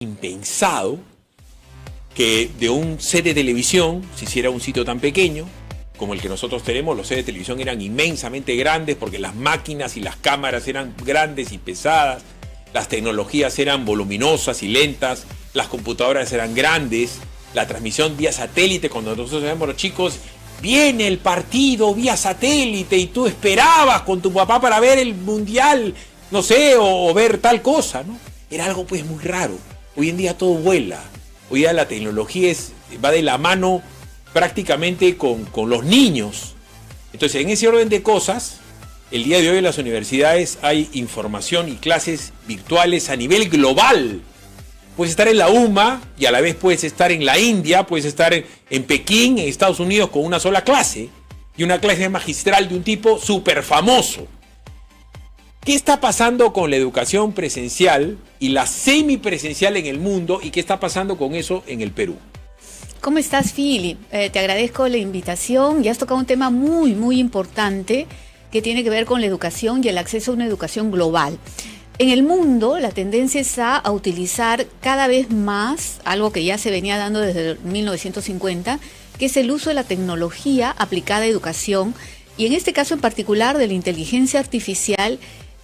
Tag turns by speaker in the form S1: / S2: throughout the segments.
S1: impensado que de un set de televisión se hiciera un sitio tan pequeño como el que nosotros tenemos. Los sets de televisión eran inmensamente grandes porque las máquinas y las cámaras eran grandes y pesadas, las tecnologías eran voluminosas y lentas, las computadoras eran grandes, la transmisión vía satélite, cuando nosotros éramos los chicos, viene el partido vía satélite y tú esperabas con tu papá para ver el mundial, no sé, o ver tal cosa, ¿no? Era algo pues muy raro. Hoy en día todo vuela. Hoy día la tecnología va de la mano prácticamente con los niños. Entonces, en ese orden de cosas, el día de hoy en las universidades hay información y clases virtuales a nivel global. Puedes estar en la UMA y a la vez puedes estar en la India, puedes estar en Pekín, en Estados Unidos, con una sola clase. Y una clase magistral de un tipo súper famoso. ¿Qué está pasando con la educación presencial y la semipresencial en el mundo? ¿Y qué está pasando con eso en el Perú?
S2: ¿Cómo estás, Philip? Te agradezco la invitación. Ya has tocado un tema muy, muy importante que tiene que ver con la educación y el acceso a una educación global. En el mundo, la tendencia es a utilizar cada vez más algo que ya se venía dando desde 1950, que es el uso de la tecnología aplicada a educación, y en este caso en particular de la inteligencia artificial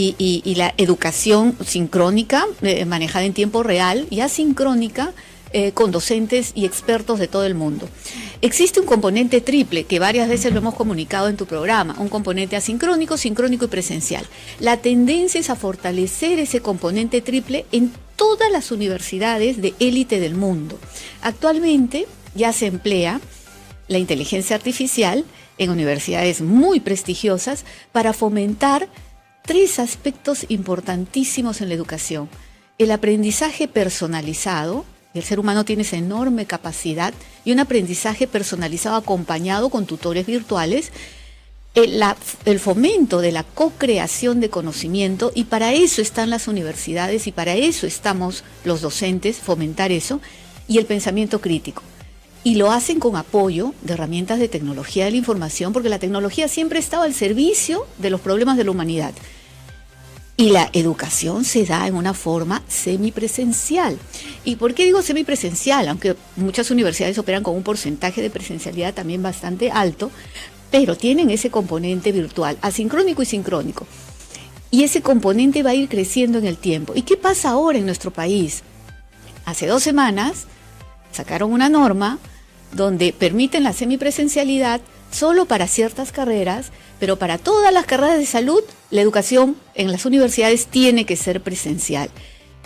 S2: y la educación sincrónica, manejada en tiempo real, y asincrónica, con docentes y expertos de todo el mundo. Existe un componente triple que varias veces lo hemos comunicado en tu programa, un componente asincrónico, sincrónico y presencial. La tendencia es a fortalecer ese componente triple en todas las universidades de élite del mundo. Actualmente ya se emplea la inteligencia artificial en universidades muy prestigiosas para fomentar tres aspectos importantísimos en la educación: el aprendizaje personalizado. El ser humano tiene esa enorme capacidad, y un aprendizaje personalizado acompañado con tutores virtuales, el fomento de la co-creación de conocimiento, y para eso están las universidades y para eso estamos los docentes, fomentar eso, y el pensamiento crítico. Y lo hacen con apoyo de herramientas de tecnología de la información, porque la tecnología siempre ha estado al servicio de los problemas de la humanidad. Y la educación se da en una forma semipresencial. ¿Y por qué digo semipresencial? Aunque muchas universidades operan con un porcentaje de presencialidad también bastante alto, pero tienen ese componente virtual, asincrónico y sincrónico. Y ese componente va a ir creciendo en el tiempo. ¿Y qué pasa ahora en nuestro país? Hace 2 semanas sacaron una norma donde permiten la semipresencialidad solo para ciertas carreras, pero para todas las carreras de salud, la educación en las universidades tiene que ser presencial.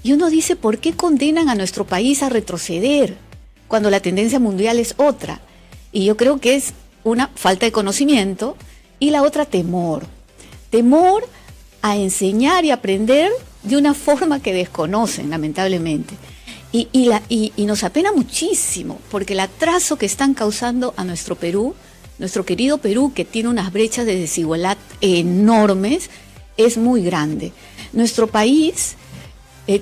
S2: Y uno dice, ¿por qué condenan a nuestro país a retroceder cuando la tendencia mundial es otra? Y yo creo que es una falta de conocimiento, y la otra, temor. Temor a enseñar y aprender de una forma que desconocen, lamentablemente. Y nos apena muchísimo, porque el atraso que están causando a nuestro Perú, nuestro querido Perú, que tiene unas brechas de desigualdad enormes, es muy grande. Nuestro país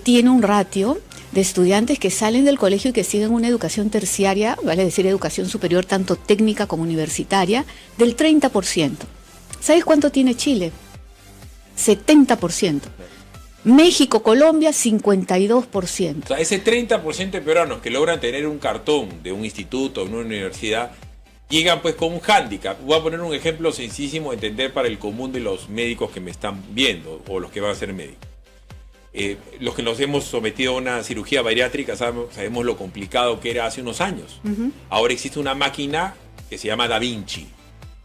S2: tiene un ratio de estudiantes que salen del colegio y que siguen una educación terciaria, vale decir educación superior tanto técnica como universitaria, del 30%. ¿Sabes cuánto tiene Chile? 70%. México, Colombia, 52%.
S1: O sea, ese 30% de peruanos que logran tener un cartón de un instituto o una universidad llegan pues con un hándicap. Voy a poner un ejemplo sencillísimo de entender para el común de los médicos que me están viendo o los que van a ser médicos. Los que nos hemos sometido a una cirugía bariátrica sabemos lo complicado que era hace unos años. Ahora existe una máquina que se llama Da Vinci,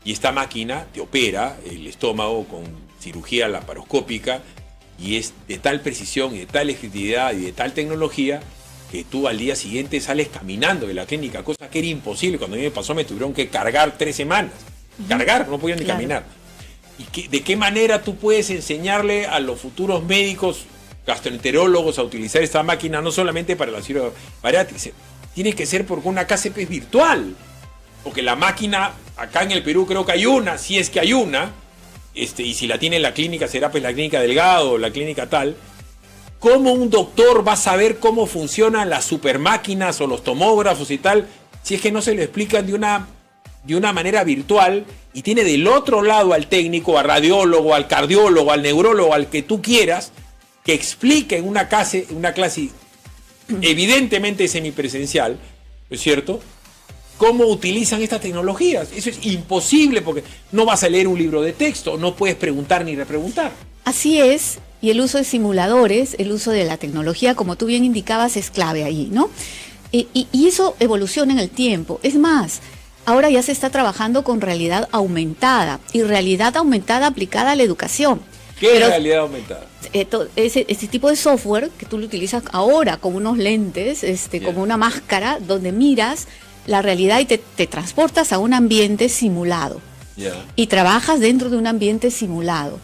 S1: y esta máquina te opera el estómago con cirugía laparoscópica, y es de tal precisión y de tal efectividad y de tal tecnología que tú al día siguiente sales caminando de la clínica, cosa que era imposible. Cuando a mí me pasó, me tuvieron que cargar 3 semanas. Cargar, no podían ni caminar. ¿Y de qué manera tú puedes enseñarle a los futuros médicos, gastroenterólogos, a utilizar esta máquina no solamente para la cirugía bariátrica? Tiene que ser porque una KCP es virtual. Porque la máquina, acá en el Perú creo que hay una, si es que hay una, y si la tiene en la clínica, será pues la clínica Delgado o la clínica tal. ¿Cómo un doctor va a saber cómo funcionan las supermáquinas o los tomógrafos y tal, si es que no se lo explican de una manera virtual, y tiene del otro lado al técnico, al radiólogo, al cardiólogo, al neurólogo, al que tú quieras, que explique en una clase evidentemente semipresencial, ¿no es cierto? ¿Cómo utilizan estas tecnologías? Eso es imposible porque no vas a leer un libro de texto, no puedes preguntar ni repreguntar.
S2: Así es, y el uso de simuladores, el uso de la tecnología, como tú bien indicabas, es clave ahí, ¿no? Y eso evoluciona en el tiempo. Es más, ahora ya se está trabajando con realidad aumentada, y realidad aumentada aplicada a la educación.
S1: ¿Qué es realidad aumentada?
S2: Ese tipo de software que tú lo utilizas ahora con unos lentes, como una máscara, donde miras la realidad y te transportas a un ambiente simulado. Y trabajas dentro de un ambiente simulado.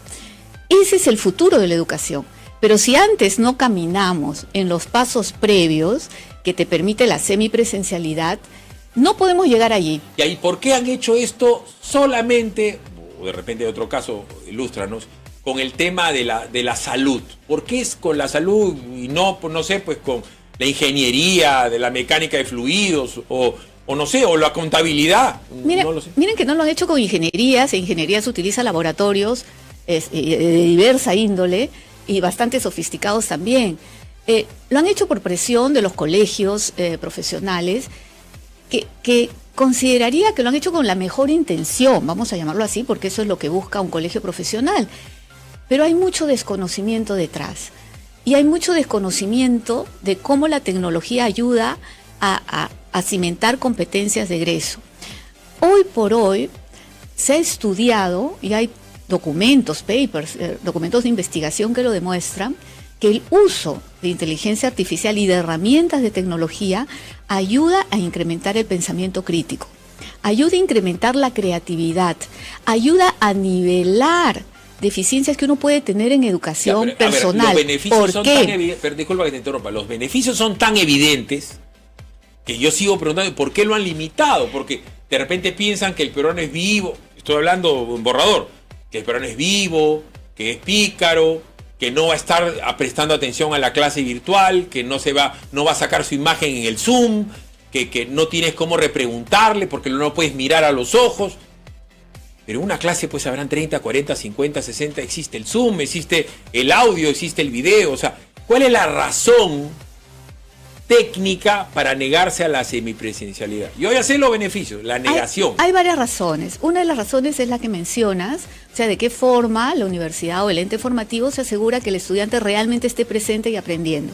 S2: Ese es el futuro de la educación. Pero si antes no caminamos en los pasos previos que te permite la semipresencialidad, no podemos llegar allí.
S1: ¿Y ahí por qué han hecho esto solamente, o de repente otro caso, ilústranos, con el tema de la salud? ¿Por qué es con la salud y no sé, pues con la ingeniería, de la mecánica de fluidos, o no sé, o la contabilidad? No lo sé.
S2: Miren que no lo han hecho con ingenierías. En ingeniería se utiliza laboratorios de diversa índole y bastante sofisticados también. Lo han hecho por presión de los colegios profesionales, que consideraría que lo han hecho con la mejor intención, vamos a llamarlo así, porque eso es lo que busca un colegio profesional. Pero hay mucho desconocimiento detrás. Y hay mucho desconocimiento de cómo la tecnología ayuda a cimentar competencias de egreso. Hoy por hoy se ha estudiado, y hay documentos, papers, documentos de investigación que lo demuestran, que el uso de inteligencia artificial y de herramientas de tecnología ayuda a incrementar el pensamiento crítico, ayuda a incrementar la creatividad, ayuda a nivelar deficiencias que uno puede tener en educación personal.
S1: Los beneficios
S2: ¿Por
S1: son
S2: qué?
S1: tan evidentes, disculpa que te interrumpa, los beneficios son tan evidentes que yo sigo preguntando ¿por qué lo han limitado? Porque de repente piensan que el peruano es vivo, estoy hablando en borrador, que el peruano es vivo, que es pícaro, que no va a estar prestando atención a la clase virtual, que no va a sacar su imagen en el Zoom, que no tienes cómo repreguntarle porque no puedes mirar a los ojos. Pero en una clase pues habrán 30, 40, 50, 60, existe el Zoom, existe el audio, existe el video. O sea, ¿cuál es la razón técnica para negarse a la semipresencialidad? Yo ya sé los beneficios, la negación.
S2: Hay varias razones. Una de las razones es la que mencionas, o sea, de qué forma la universidad o el ente formativo se asegura que el estudiante realmente esté presente y aprendiendo.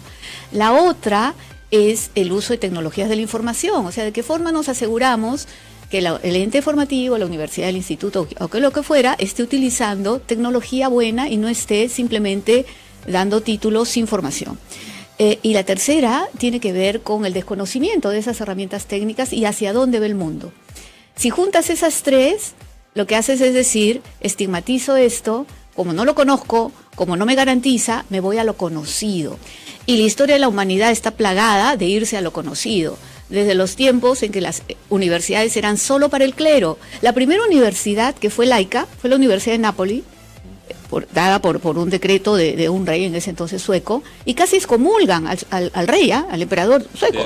S2: La otra es el uso de tecnologías de la información, o sea, de qué forma nos aseguramos que el ente formativo, la universidad, el instituto o que lo que fuera, esté utilizando tecnología buena y no esté simplemente dando títulos sin formación. Y la tercera tiene que ver con el desconocimiento de esas herramientas técnicas y hacia dónde ve el mundo. Si juntas esas tres, lo que haces es decir, estigmatizo esto, como no lo conozco, como no me garantiza, me voy a lo conocido. Y la historia de la humanidad está plagada de irse a lo conocido. Desde los tiempos en que las universidades eran solo para el clero. La primera universidad que fue laica fue la Universidad de Nápoles, dada por un decreto de un rey en ese entonces sueco, y casi excomulgan al rey, al emperador sueco,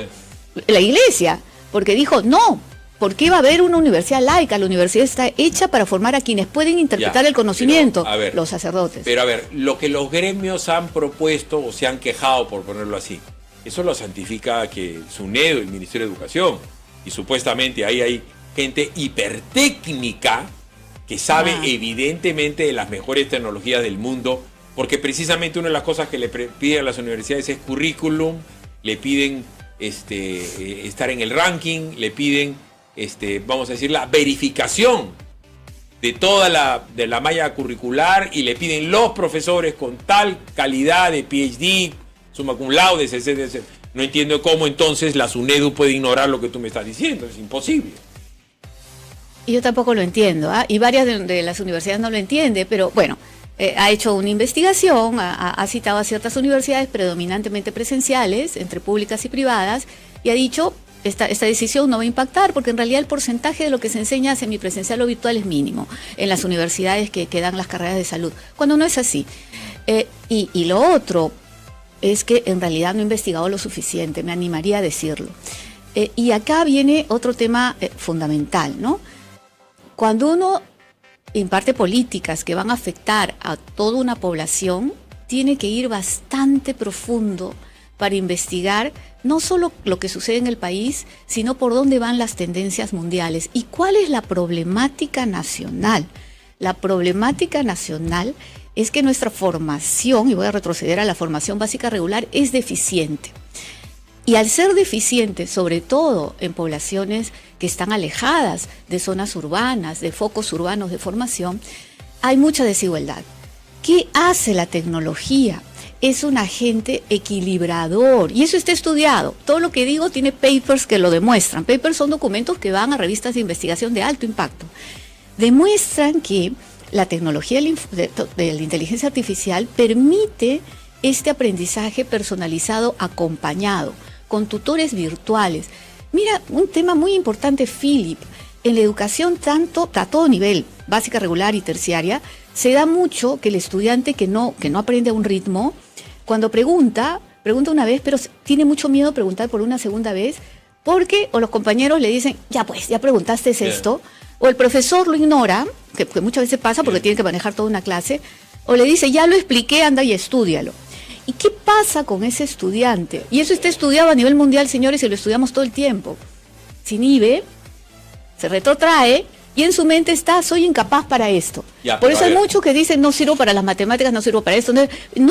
S2: la iglesia, porque dijo, no, ¿por qué va a haber una universidad laica? La universidad está hecha para formar a quienes pueden interpretar el conocimiento, los sacerdotes.
S1: Pero a ver, lo que los gremios han propuesto o se han quejado, por ponerlo así, eso lo santifica que SUNEDU, el Ministerio de Educación, y supuestamente ahí hay gente hipertécnica que sabe evidentemente de las mejores tecnologías del mundo, porque precisamente una de las cosas que le piden a las universidades es currículum, le piden estar en el ranking, le piden, vamos a decir, la verificación de toda la malla curricular, y le piden los profesores con tal calidad de PhD, summa cum laude, etc. No entiendo cómo entonces la SUNEDU puede ignorar lo que tú me estás diciendo, es imposible.
S2: Y yo tampoco lo entiendo, y varias de las universidades no lo entienden, pero bueno, ha hecho una investigación, ha citado a ciertas universidades predominantemente presenciales, entre públicas y privadas, y ha dicho, esta decisión no va a impactar, porque en realidad el porcentaje de lo que se enseña semipresencial o virtual es mínimo en las universidades que dan las carreras de salud, cuando no es así. Y lo otro es que en realidad no he investigado lo suficiente, me animaría a decirlo. Y acá viene otro tema fundamental, ¿no? Cuando uno imparte políticas que van a afectar a toda una población, tiene que ir bastante profundo para investigar no solo lo que sucede en el país, sino por dónde van las tendencias mundiales y cuál es la problemática nacional. La problemática nacional es que nuestra formación, y voy a retroceder a la formación básica regular, es deficiente. Y al ser deficiente, sobre todo en poblaciones que están alejadas de zonas urbanas, de focos urbanos de formación, hay mucha desigualdad. ¿Qué hace la tecnología? Es un agente equilibrador y eso está estudiado. Todo lo que digo tiene papers que lo demuestran. Papers son documentos que van a revistas de investigación de alto impacto. Demuestran que la tecnología de la inteligencia artificial permite este aprendizaje personalizado acompañado, con tutores virtuales. Mira, un tema muy importante, Philip, en la educación tanto a todo nivel, básica, regular y terciaria, se da mucho que el estudiante que no aprende a un ritmo, cuando pregunta una vez, pero tiene mucho miedo de preguntar por una segunda vez, porque o los compañeros le dicen, ya pues, ya preguntaste esto, o el profesor lo ignora, que muchas veces pasa porque tiene que manejar toda una clase, o le dice, ya lo expliqué, anda y estúdialo. ¿Y qué pasa con ese estudiante? Y eso está estudiado a nivel mundial, señores, y lo estudiamos todo el tiempo. Se inhibe, se retrotrae, y en su mente está, soy incapaz para esto. Por eso hay muchos que dicen, no sirvo para las matemáticas, no sirvo para esto. No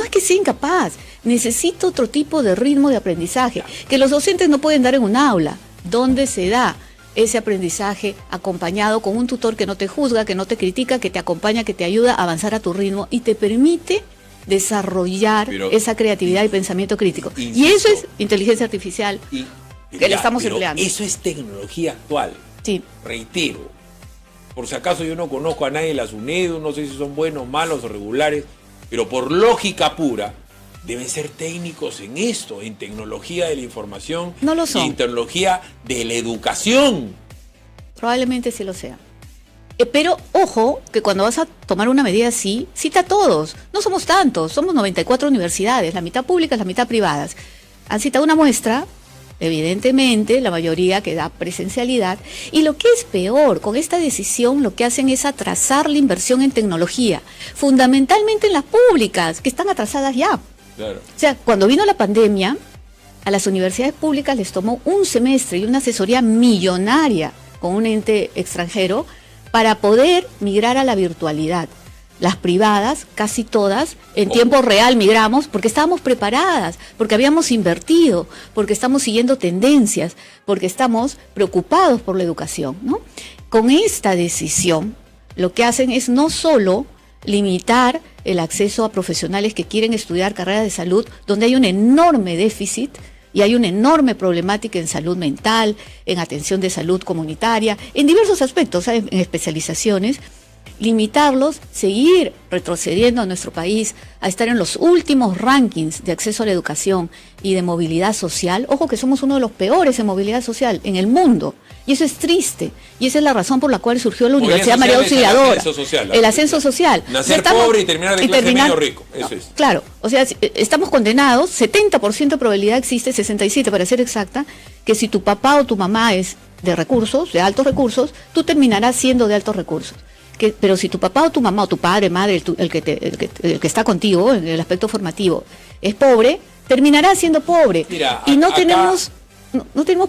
S2: es que sea incapaz, necesito otro tipo de ritmo de aprendizaje, que los docentes no pueden dar en un aula, donde se da ese aprendizaje acompañado con un tutor que no te juzga, que no te critica, que te acompaña, que te ayuda a avanzar a tu ritmo y te permite desarrollar esa creatividad y pensamiento crítico. Insisto, y eso es inteligencia artificial que le estamos empleando.
S1: Eso es tecnología actual.
S2: Sí.
S1: Reitero, por si acaso yo no conozco a nadie de la SUNEDU, no sé si son buenos, malos o regulares, pero por lógica pura deben ser técnicos en esto, en tecnología de la información,
S2: no lo son.
S1: Y en tecnología de la educación.
S2: Probablemente sí lo sea. Pero ojo, que cuando vas a tomar una medida así, cita a todos. No somos tantos, somos 94 universidades, la mitad públicas, la mitad privadas. Han citado una muestra, evidentemente, la mayoría que da presencialidad. Y lo que es peor, con esta decisión lo que hacen es atrasar la inversión en tecnología, fundamentalmente en las públicas, que están atrasadas ya.
S1: Claro.
S2: O sea, cuando vino la pandemia, a las universidades públicas les tomó un semestre y una asesoría millonaria con un ente extranjero para poder migrar a la virtualidad. Las privadas, casi todas, en tiempo real migramos porque estábamos preparadas, porque habíamos invertido, porque estamos siguiendo tendencias, porque estamos preocupados por la educación, ¿no? Con esta decisión, lo que hacen es no solo limitar el acceso a profesionales que quieren estudiar carreras de salud, donde hay un enorme déficit, y hay una enorme problemática en salud mental, en atención de salud comunitaria, en diversos aspectos, ¿sabes? En especializaciones, limitarlos, seguir retrocediendo a nuestro país, a estar en los últimos rankings de acceso a la educación y de movilidad social. Ojo que somos uno de los peores en movilidad social en el mundo, y eso es triste, y esa es la razón por la cual surgió la Universidad María Auxiliadora. El ascenso social.
S1: Nacer pobre y terminar de clase medio rico, eso es.
S2: Claro, o sea, estamos condenados, 70% de probabilidad existe, 67% para ser exacta, que si tu papá o tu mamá es de recursos, de altos recursos, tú terminarás siendo de altos recursos. Pero si tu papá o tu mamá o tu padre, madre, el que está contigo en el aspecto formativo es pobre, terminará siendo pobre.
S1: Mira,
S2: y no tenemos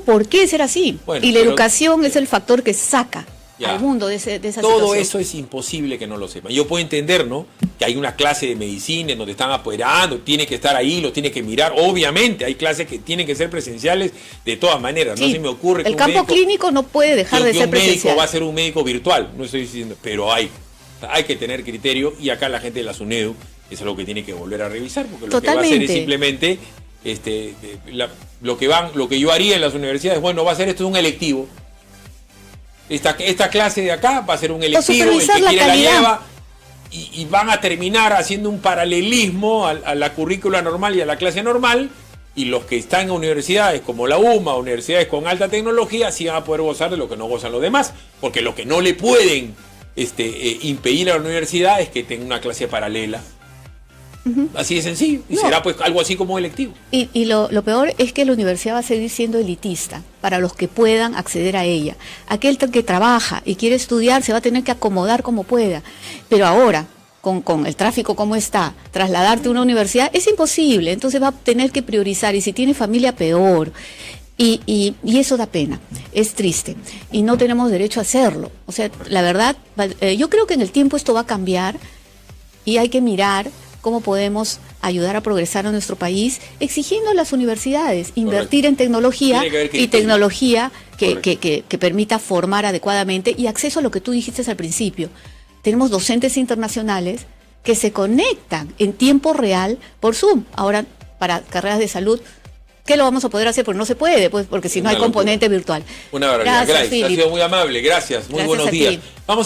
S2: por qué ser así.
S1: Bueno,
S2: y la educación es el factor que saca al mundo de esa situación.
S1: Todo eso es imposible que no lo sepan. Yo puedo entender, ¿no?, que hay una clase de medicina en donde están apoderando, tiene que estar ahí, lo tiene que mirar. Obviamente hay clases que tienen que ser presenciales de todas maneras.
S2: Sí,
S1: no se me ocurre que
S2: el campo clínico no puede dejar de ser presencial.
S1: Un médico va a ser un médico virtual, no estoy diciendo, pero hay que tener criterio, y acá la gente de la SUNEDU es algo que tiene que volver a revisar, porque lo que va a hacer es simplemente lo que yo haría en las universidades, bueno, va a ser esto un electivo. Esta clase de acá va a ser un electivo, el que quiere la lleva, y van a terminar haciendo un paralelismo a la currícula normal y a la clase normal, y los que están en universidades como la UMA, universidades con alta tecnología, sí van a poder gozar de lo que no gozan los demás, porque lo que no le pueden impedir a la universidad es que tenga una clase paralela. Así de sencillo, y será pues algo así como electivo.
S2: Y lo peor es que la universidad va a seguir siendo elitista para los que puedan acceder a ella. Aquel que trabaja y quiere estudiar se va a tener que acomodar como pueda. Pero ahora, con el tráfico como está, trasladarte a una universidad, es imposible. Entonces va a tener que priorizar, y si tiene familia, peor. Y eso da pena, es triste, y no tenemos derecho a hacerlo. O sea, la verdad, yo creo que en el tiempo esto va a cambiar, y hay que mirar cómo podemos ayudar a progresar a nuestro país, exigiendo a las universidades invertir en tecnología, y tecnología que permita formar adecuadamente, y acceso a lo que tú dijiste al principio. Tenemos docentes internacionales que se conectan en tiempo real por Zoom. Ahora, para carreras de salud, ¿qué lo vamos a poder hacer? Porque no se puede, pues, porque si no hay componente virtual.
S1: Una barbaridad. Gracias, ha sido muy amable. Gracias, muy buenos días. Vamos